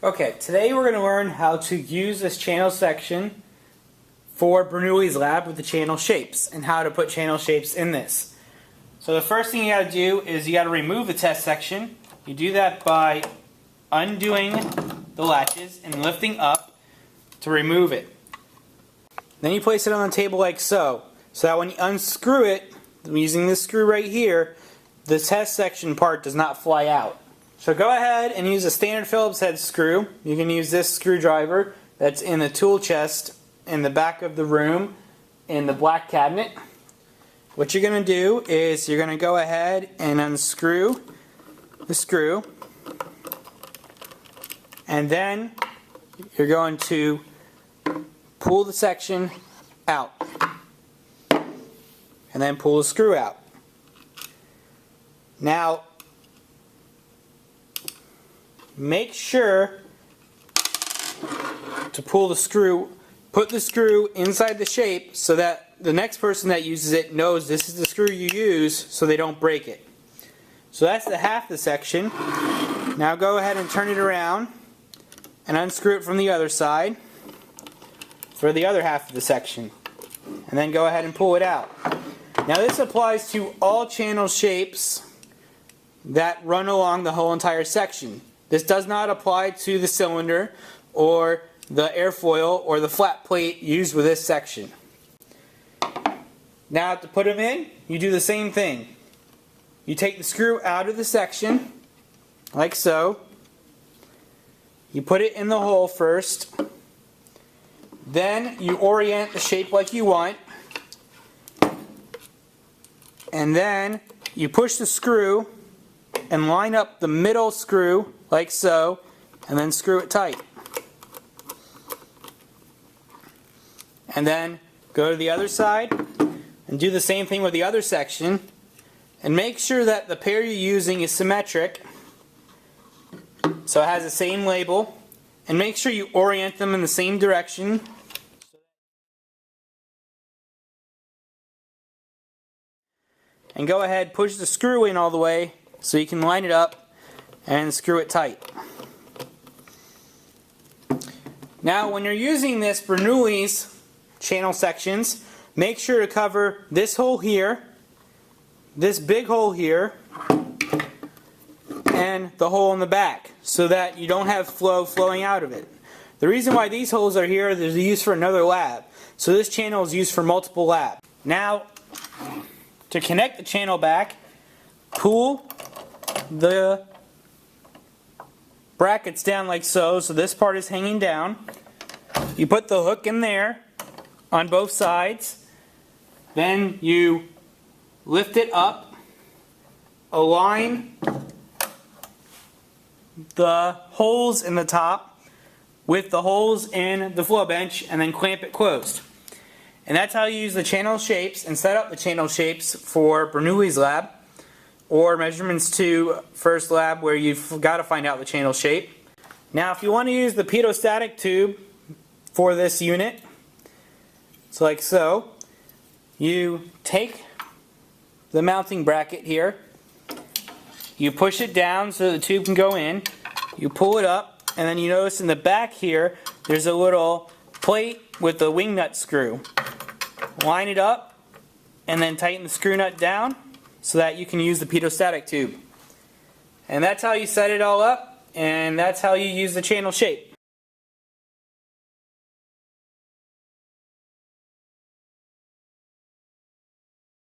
Okay, today we're going to learn how to use this channel section for Bernoulli's lab with the channel shapes and how to put channel shapes in this. So the first thing you got to do is you got to remove the test section. You do that by undoing the latches and lifting up to remove it. Then you place it on the table like so, so that when you unscrew it, using this screw right here, the test section part does not fly out. So go ahead and use a standard Phillips head screw. You can use this screwdriver that's in the tool chest in the back of the room in the black cabinet. What you're going to do is you're going to go ahead and unscrew the screw, and then you're going to pull the section out and then pull the screw out. Now make sure to pull the screw, put the screw inside the shape so that the next person that uses it knows this is the screw you use so they don't break it. So that's the half the section. Now go ahead and turn it around and unscrew it from the other side for the other half of the section. And then go ahead and pull it out. Now this applies to all channel shapes that run along the whole entire section. This does not apply to the cylinder or the airfoil or the flat plate used with this section. Now to put them in, you do the same thing. You take the screw out of the section, like so. You put it in the hole first. Then you orient the shape like you want. And then you push the screw and line up the middle screw like so, and then screw it tight. And then go to the other side and do the same thing with the other section, and make sure that the pair you're using is symmetric so it has the same label, and make sure you orient them in the same direction. And go ahead, push the screw in all the way so you can line it up and screw it tight. Now when you're using this Bernoulli's channel sections, make sure to cover this hole here, this big hole here, and the hole in the back so that you don't have flow flowing out of it. The reason why these holes are here is they're used for another lab. So this channel is used for multiple labs. Now to connect the channel back, pull the brackets down like so, so this part is hanging down. You put the hook in there on both sides. Then you lift it up, align the holes in the top with the holes in the flow bench, and then clamp it closed. And that's how you use the channel shapes and set up the channel shapes for Bernoulli's lab, or Measurements 2 first lab, where you've got to find out the channel shape. Now if you want to use the pitot-static tube for this unit, it's like so. You take the mounting bracket here, you push it down so the tube can go in, you pull it up, and then you notice in the back here there's a little plate with a wing nut screw. Line it up and then tighten the screw nut down so that you can use the pitot-static tube. And that's how you set it all up, and that's how you use the channel shape.